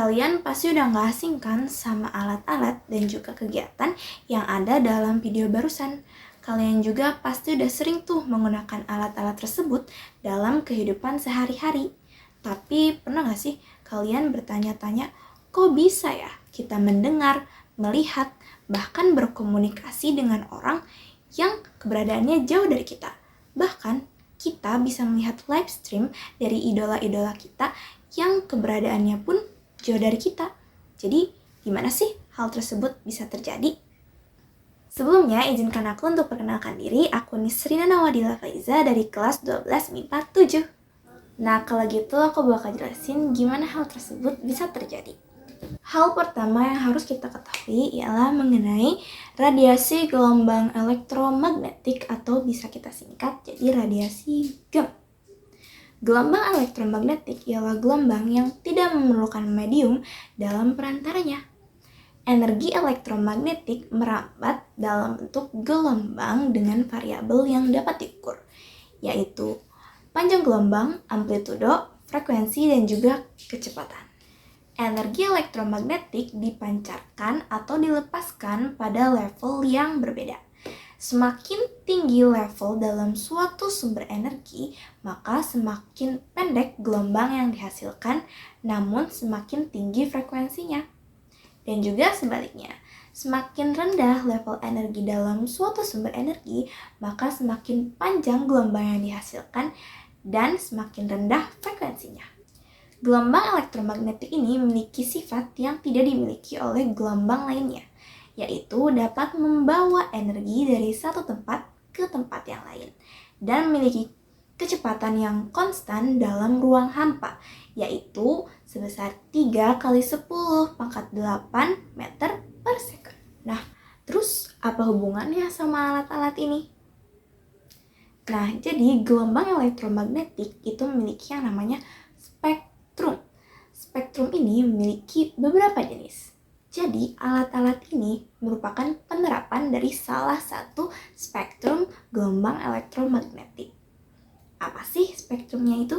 Kalian pasti udah gak asing kan sama alat-alat dan juga kegiatan yang ada dalam video barusan. Kalian juga pasti udah sering tuh menggunakan alat-alat tersebut dalam kehidupan sehari-hari. Tapi pernah gak sih kalian bertanya-tanya, kok bisa ya kita mendengar, melihat, bahkan berkomunikasi dengan orang yang keberadaannya jauh dari kita? Bahkan kita bisa melihat live stream dari idola-idola kita yang keberadaannya pun jauh dari kita. Jadi, gimana sih hal tersebut bisa terjadi? Sebelumnya, izinkan aku untuk perkenalkan diri. Aku Nisrina Nawadila Faiza dari kelas 12 MIPA 7. Nah, kalau gitu aku bakal jelasin gimana hal tersebut bisa terjadi. Hal pertama yang harus kita ketahui ialah mengenai radiasi gelombang elektromagnetik atau bisa kita singkat jadi radiasi gamma. Gelombang elektromagnetik ialah gelombang yang tidak memerlukan medium dalam perantaranya. Energi elektromagnetik merambat dalam bentuk gelombang dengan variabel yang dapat diukur, yaitu panjang gelombang, amplitudo, frekuensi, dan juga kecepatan. Energi elektromagnetik dipancarkan atau dilepaskan pada level yang berbeda. Semakin tinggi level dalam suatu sumber energi, maka semakin pendek gelombang yang dihasilkan, namun semakin tinggi frekuensinya. Dan juga sebaliknya, semakin rendah level energi dalam suatu sumber energi, maka semakin panjang gelombang yang dihasilkan dan semakin rendah frekuensinya. Gelombang elektromagnetik ini memiliki sifat yang tidak dimiliki oleh gelombang lainnya, yaitu dapat membawa energi dari satu tempat ke tempat yang lain dan memiliki kecepatan yang konstan dalam ruang hampa, yaitu sebesar 3 × 10⁸ meter per second. Nah, terus apa hubungannya sama alat-alat ini? Nah, jadi gelombang elektromagnetik itu memiliki yang namanya spektrum. Spektrum ini memiliki beberapa jenis. Jadi, alat-alat ini merupakan penerapan dari salah satu spektrum gelombang elektromagnetik. Apa sih spektrumnya itu?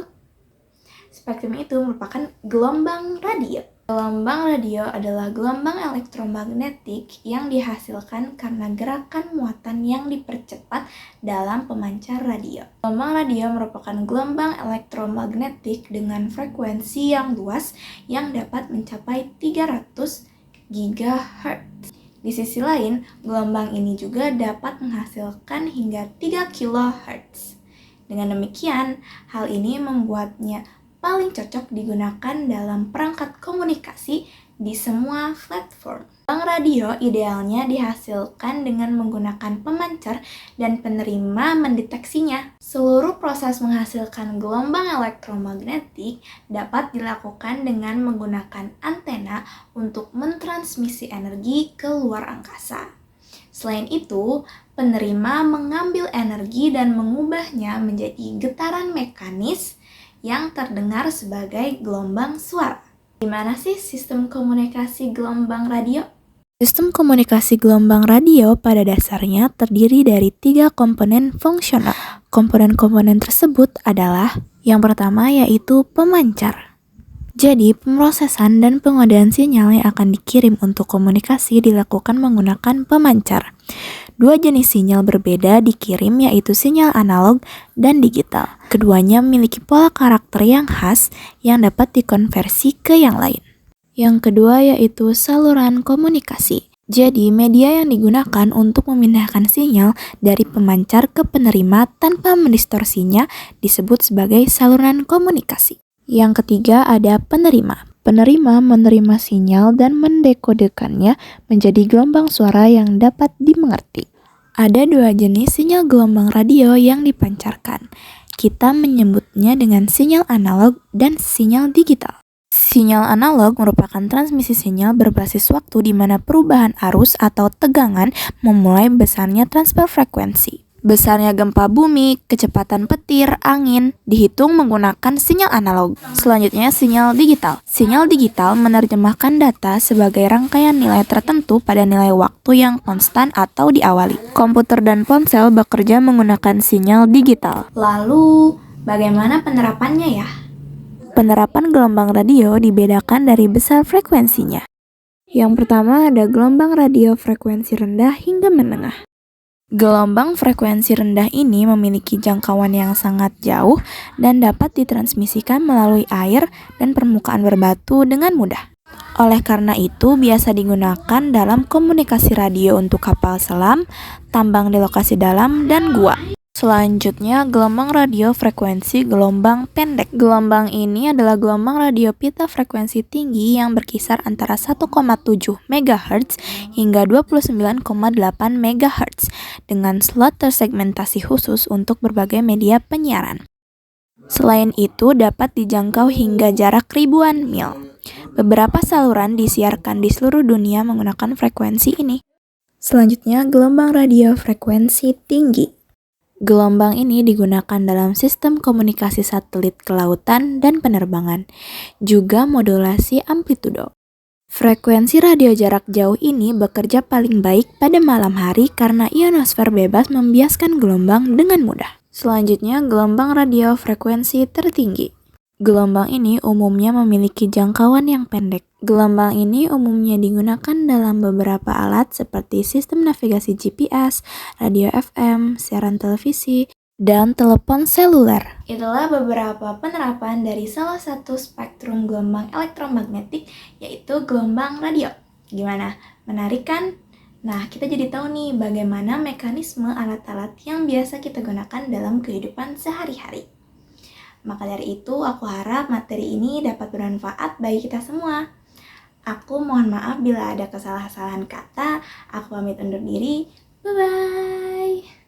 Spektrum itu merupakan gelombang radio. Gelombang radio adalah gelombang elektromagnetik yang dihasilkan karena gerakan muatan yang dipercepat dalam pemancar radio. Gelombang radio merupakan gelombang elektromagnetik dengan frekuensi yang luas yang dapat mencapai 300 GHz. Di sisi lain, gelombang ini juga dapat menghasilkan hingga 3 kHz. Dengan demikian, hal ini membuatnya paling cocok digunakan dalam perangkat komunikasi di semua platform. Gelombang radio idealnya dihasilkan dengan menggunakan pemancar dan penerima mendeteksinya. Seluruh proses menghasilkan gelombang elektromagnetik dapat dilakukan dengan menggunakan antena untuk mentransmisi energi ke luar angkasa. Selain itu, penerima mengambil energi dan mengubahnya menjadi getaran mekanis yang terdengar sebagai gelombang suara. Gimana sih sistem komunikasi gelombang radio? Sistem komunikasi gelombang radio pada dasarnya terdiri dari 3 komponen fungsional. Komponen-komponen tersebut adalah yang pertama yaitu pemancar. Jadi, pemrosesan dan pengodaan sinyal yang akan dikirim untuk komunikasi dilakukan menggunakan pemancar. 2 jenis sinyal berbeda dikirim yaitu sinyal analog dan digital. Keduanya memiliki pola karakter yang khas yang dapat dikonversi ke yang lain. Yang kedua yaitu saluran komunikasi. Jadi, media yang digunakan untuk memindahkan sinyal dari pemancar ke penerima tanpa mendistorsinya disebut sebagai saluran komunikasi. Yang ketiga ada penerima. Penerima menerima sinyal dan mendekodekannya menjadi gelombang suara yang dapat dimengerti. Ada 2 jenis sinyal gelombang radio yang dipancarkan. Kita menyebutnya dengan sinyal analog dan sinyal digital. Sinyal analog merupakan transmisi sinyal berbasis waktu di mana perubahan arus atau tegangan memulai besarnya transfer frekuensi. Besarnya gempa bumi, kecepatan petir, angin, dihitung menggunakan sinyal analog. Selanjutnya, sinyal digital. Sinyal digital menerjemahkan data sebagai rangkaian nilai tertentu pada nilai waktu yang konstan atau diawali. Komputer dan ponsel bekerja menggunakan sinyal digital. Lalu, bagaimana penerapannya ya? Penerapan gelombang radio dibedakan dari besar frekuensinya. Yang pertama ada gelombang radio frekuensi rendah hingga menengah. Gelombang frekuensi rendah ini memiliki jangkauan yang sangat jauh dan dapat ditransmisikan melalui air dan permukaan berbatu dengan mudah. Oleh karena itu, biasa digunakan dalam komunikasi radio untuk kapal selam, tambang di lokasi dalam, dan gua. Selanjutnya, gelombang radio frekuensi gelombang pendek. Gelombang ini adalah gelombang radio pita frekuensi tinggi yang berkisar antara 1,7 MHz hingga 29,8 MHz dengan slot tersegmentasi khusus untuk berbagai media penyiaran. Selain itu, dapat dijangkau hingga jarak ribuan mil. Beberapa saluran disiarkan di seluruh dunia menggunakan frekuensi ini. Selanjutnya, gelombang radio frekuensi tinggi. Gelombang ini digunakan dalam sistem komunikasi satelit kelautan dan penerbangan, juga modulasi amplitudo. Frekuensi radio jarak jauh ini bekerja paling baik pada malam hari karena ionosfer bebas membiaskan gelombang dengan mudah. Selanjutnya, gelombang radio frekuensi tertinggi. Gelombang ini umumnya memiliki jangkauan yang pendek. Gelombang ini umumnya digunakan dalam beberapa alat seperti sistem navigasi GPS, radio FM, siaran televisi, dan telepon seluler. Itulah beberapa penerapan dari salah satu spektrum gelombang elektromagnetik, yaitu gelombang radio. Gimana? Menarik kan? Nah, kita jadi tahu nih bagaimana mekanisme alat-alat yang biasa kita gunakan dalam kehidupan sehari-hari. Maka dari itu, aku harap materi ini dapat bermanfaat bagi kita semua. Aku mohon maaf bila ada kesalahan kata. Aku pamit undur diri. Bye-bye.